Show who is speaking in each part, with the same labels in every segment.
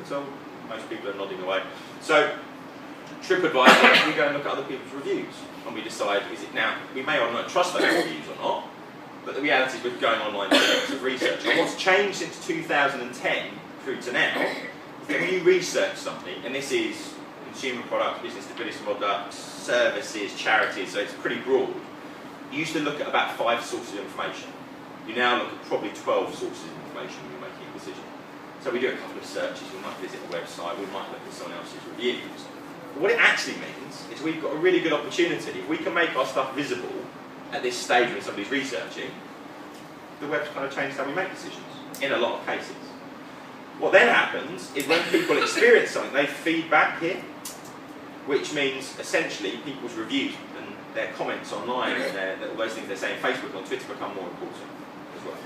Speaker 1: at all? Most people are nodding away. So, TripAdvisor, we go and look at other people's reviews, and we decide, is it now, we may or not trust those reviews or not, but the reality is we're going online to do lots of research. And what's changed since 2010 through to now, is that when you research something, and this is consumer products, business to business products, services, charities, so it's pretty broad, you used to look at about 5 sources of information. You now look at probably 12 sources of information when you're making a decision. So we do a couple of searches, we might visit a website, we might look at someone else's reviews. But what it actually means is we've got a really good opportunity. If we can make our stuff visible at this stage when somebody's researching, the web's kind of changed how we make decisions, in a lot of cases. What then happens is when people experience something, they feed back here, which means essentially people's reviews and their comments online and all those things they say on Facebook and on Twitter become more important as well.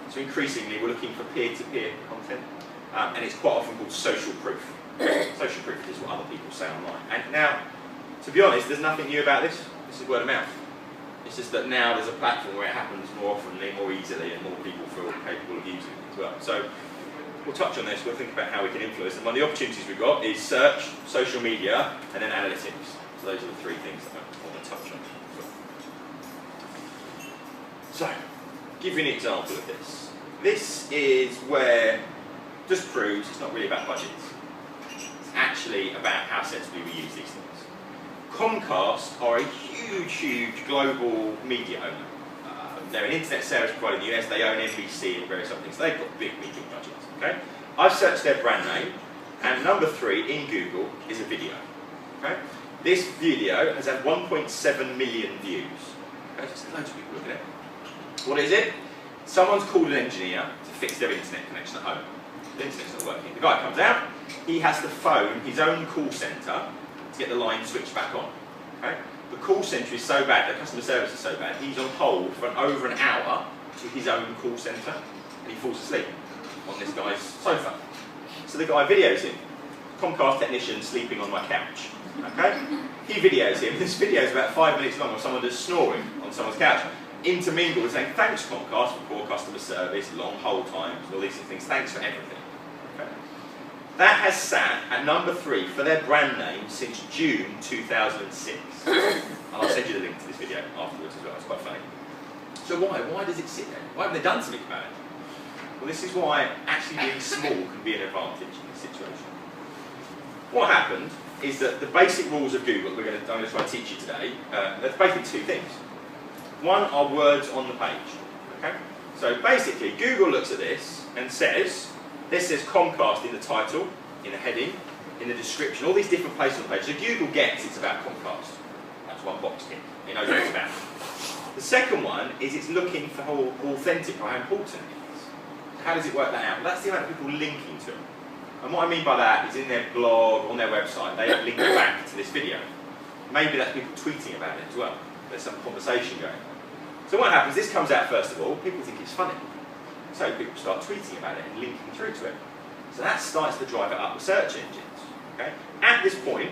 Speaker 1: So increasingly we're looking for peer-to-peer content, and it's quite often called social proof. Social proof is what other people say online. And now, to be honest, there's nothing new about this. This is word of mouth. It's just that now there's a platform where it happens more often, more easily, and more people feel capable of using it as well. So we'll touch on this, we'll think about how we can influence. And one of the opportunities we've got is search, social media, and then analytics. So those are the 3 things that I want to touch on. So, give you an example of this. This is where, just proves it's not really about budgets. It's actually about how sensibly we use these things. Comcast are a huge global media owner. They're an internet service provider in the US, they own NBC and various other things. They've got big media budgets. Okay? I've searched their brand name, and number 3 in Google is a video. Okay? This video has had 1.7 million views. Okay? So loads of people looking at it. What is it? Someone's called an engineer to fix their internet connection at home. The internet's not working. The guy comes out, he has to phone his own call centre to get the line switched back on. Okay? The call centre is so bad, the customer service is so bad, he's on hold for over an hour to his own call centre, and he falls asleep on this guy's sofa. So the guy videos him. Comcast technician sleeping on my couch. Okay? He videos him. This video is about 5 minutes long of someone just snoring on someone's couch. Intermingled with saying, thanks Comcast for poor customer service, long hold times, all these things, thanks for everything. Okay. That has sat at number 3 for their brand name since June 2006. And I'll send you the link to this video afterwards as well, it's quite funny. So why? Why does it sit there? Why haven't they done something about it? Well, this is why actually being small can be an advantage in this situation. What happened is that the basic rules of Google I'm going to try to teach you today, there's basically 2 things. One are words on the page. Okay? So basically, Google looks at this and says, this says Comcast in the title, in the heading, in the description, all these different places on the page. So Google gets it's about Comcast. That's one box tick. It knows what it's about. The second one is it's looking for how authentic or how important it is. How does it work that out? Well, that's the amount of people linking to it. And what I mean by that is in their blog, on their website, they have linked back to this video. Maybe that's people tweeting about it as well. There's some conversation going on. So what happens, this comes out first of all, people think it's funny. So people start tweeting about it and linking through to it. So that starts to drive it up the search engines. Okay? At this point,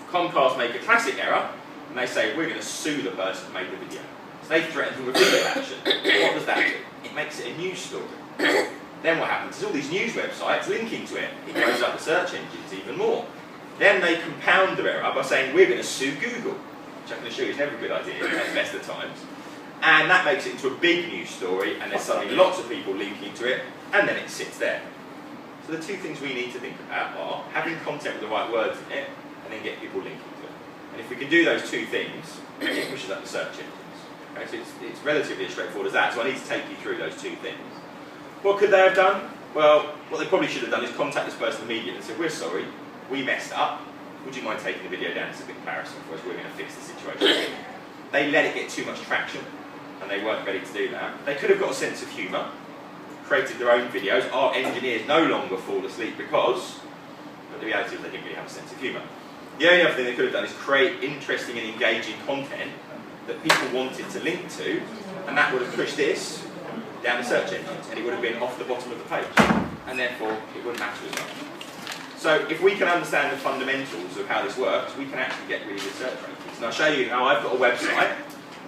Speaker 1: Comcast make a classic error, and they say, we're going to sue the person who made the video. So they threaten them with legal action. What does that do? It makes it a news story. Then what happens is all these news websites linking to it. It goes up the search engines even more. Then they compound the error by saying, we're going to sue Google. Which I'm going to show you is never a good idea at best of times. And that makes it into a big news story, and there's suddenly lots of people linking to it, and then it sits there. So the 2 things we need to think about are having content with the right words in it, and then get people linking to it. And if we can do those 2 things, it pushes up the search engines. Okay, so it's relatively as straightforward as that, so I need to take you through those 2 things. What could they have done? Well, what they probably should have done is contact this person immediately and said, we're sorry, we messed up. Would you mind taking the video down? It's a bit embarrassing for us, we're going to fix the situation. They let it get too much traction, and they weren't ready to do that. They could have got a sense of humour, created their own videos. Our engineers no longer fall asleep because, but the reality is they didn't really have a sense of humour. The only other thing they could have done is create interesting and engaging content that people wanted to link to, and that would have pushed this down the search engines, and it would have been off the bottom of the page, and therefore it wouldn't matter as much. So if we can understand the fundamentals of how this works, we can actually get really good search rankings. And I'll show you how I've got a website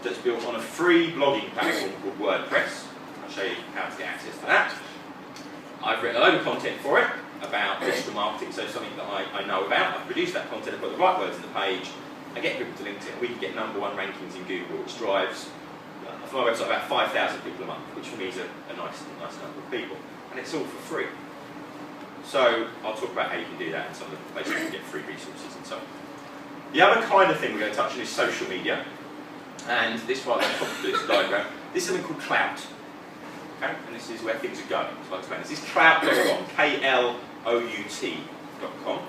Speaker 1: that's built on a free blogging platform called WordPress. I'll show you how to get access to that. I've written a load of content for it. about digital marketing, so something that I know about. I produce that content, I put the right words in the page, I get people to LinkedIn, we can get #1 rankings in Google, which drives, for my website, about 5,000 people a month, which for me is a nice number of people. And it's all for free. So I'll talk about how you can do that and some of the places you can get free resources and so on. The other kind of thing we're going to touch on is social media. And this one, on top of this diagram, this is something called clout. Okay? And this is where things are going. So I'll explain this. This is clout.com, Klout.com.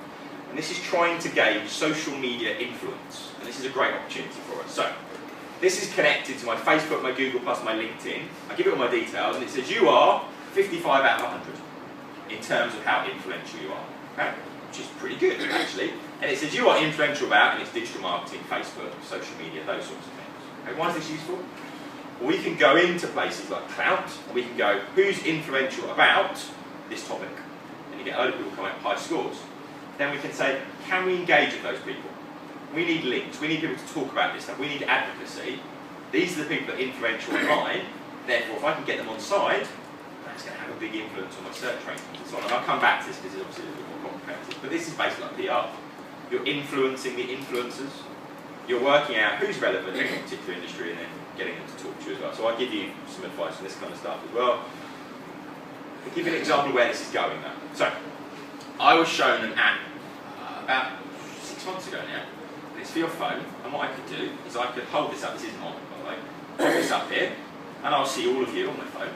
Speaker 1: And this is trying to gauge social media influence. And this is a great opportunity for us. So this is connected to my Facebook, my Google+, my LinkedIn. I give it all my details, and it says you are 55 out of 100 in terms of how influential you are. Okay? Which is pretty good, actually. And it says you are influential about, and it's digital marketing, Facebook, social media, those sorts of things. Okay, why is this useful? Well, we can go into places like Klout, and we can go, who's influential about this topic? And you get a load of people coming up high scores. Then we can say, can we engage with those people? We need links, we need people to talk about this stuff, we need advocacy. These are the people that are influential online, therefore if I can get them on side, that's going to have a big influence on my search rankings and so on. And I'll come back to this because it's obviously a little bit more complicated. But this is basically like PR. You're influencing the influencers. You're working out who's relevant in a particular industry and then getting them to talk to you as well. So I'll give you some advice on this kind of stuff as well. I'll give you an example of where this is going though. So, I was shown an app about 6 months ago now. And it's for your phone, and what I could do is I could hold this up, this isn't on by the way, hold this up here, and I'll see all of you on my phone.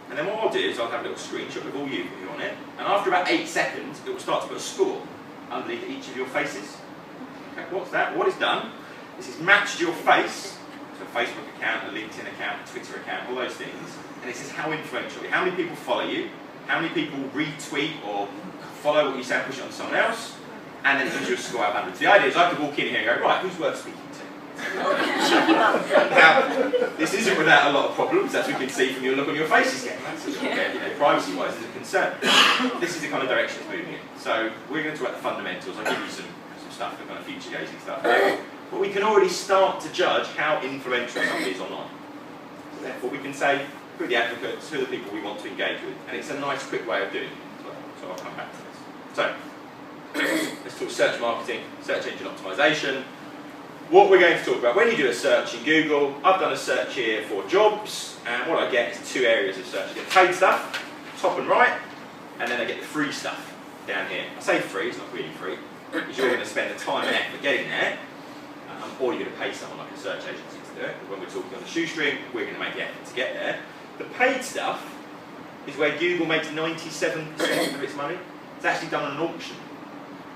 Speaker 1: And then what I'll do is I'll have a little screenshot of all you on it, and after about 8 seconds, it will start to put a score underneath each of your faces. Okay, what's that? What it's done is it's matched your face to a Facebook account, a LinkedIn account, a Twitter account, all those things, and it says how influential, how many people follow you, how many people retweet or follow what you say and push it on someone else, and then it gives you a score out of 100. So the idea is I could walk in here and go, right, who's worth speaking to? Now, this isn't without a lot of problems, as we can see from your look on your faces again. That's a little bit, privacy-wise, is a concern. This is the kind of direction it's moving in. So we're going to talk about the fundamentals. I'll give you some stuff, the kind of future-gazing stuff. But we can already start to judge how influential somebody is online. So therefore, we can say who are the advocates, who are the people we want to engage with, and it's a nice, quick way of doing it as well. So I'll come back to this. So let's talk search marketing, search engine optimization. What we're going to talk about, when you do a search in Google, I've done a search here for jobs, and what I get is 2 areas of search. I get paid stuff, top and right, and then I get the free stuff down here. I say free, it's not really free, because you're going to spend the time and effort getting there, or you're going to pay someone like a search agency to do it. When we're talking on the shoestring, we're going to make the effort to get there. The paid stuff is where Google makes 97% of its money. It's actually done on an auction.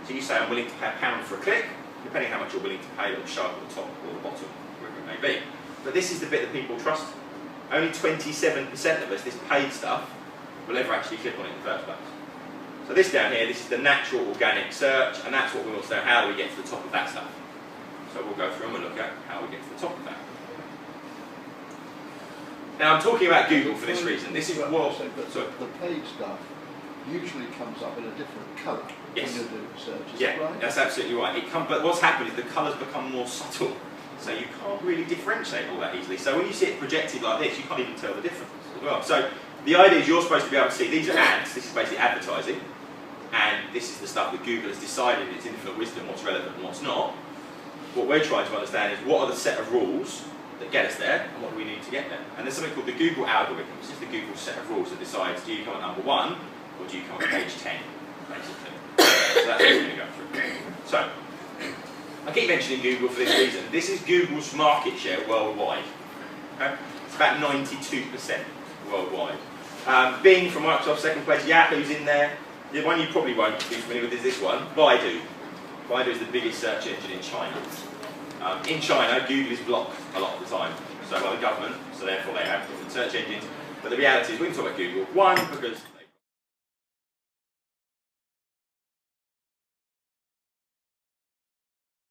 Speaker 1: So you say, I'm willing to pay £1 for a click, depending how much you're willing to pay, it'll show up at the top or the bottom, wherever it may be. But this is the bit that people trust. Only 27% of us, this paid stuff, will ever actually click on it in the first place. So this down here, this is the natural organic search, and that's what we want to know, how do we get to the top of that stuff? So we'll go through and we'll look at how we get to the top of that. Now I'm talking about Google for this reason. This is what...
Speaker 2: The paid stuff usually comes up in a different colour when you're doing research, is that right?
Speaker 1: That's absolutely right. But what's happened is the colours become more subtle, so you can't really differentiate all that easily. So when you see it projected like this, you can't even tell the difference as well. So the idea is you're supposed to be able to see, these are ads, this is basically advertising, and this is the stuff that Google has decided in its infinite wisdom what's relevant and what's not. What we're trying to understand is what are the set of rules that get us there, and what do we need to get there. And there's something called the Google algorithm. This is the Google set of rules that decides, do you come at number 1, or do you come at page 10, basically. So that's what we're going to go through. So, I keep mentioning Google for this reason. This is Google's market share worldwide. Okay? It's about 92% worldwide. Bing from Microsoft, second place. Yahoo's in there. The one you probably won't be familiar with is this one, Baidu. Baidu is the biggest search engine in China. In China, Google is blocked a lot of the time, so by the government, so therefore they have different search engines. But the reality is, we can talk about Google. One, because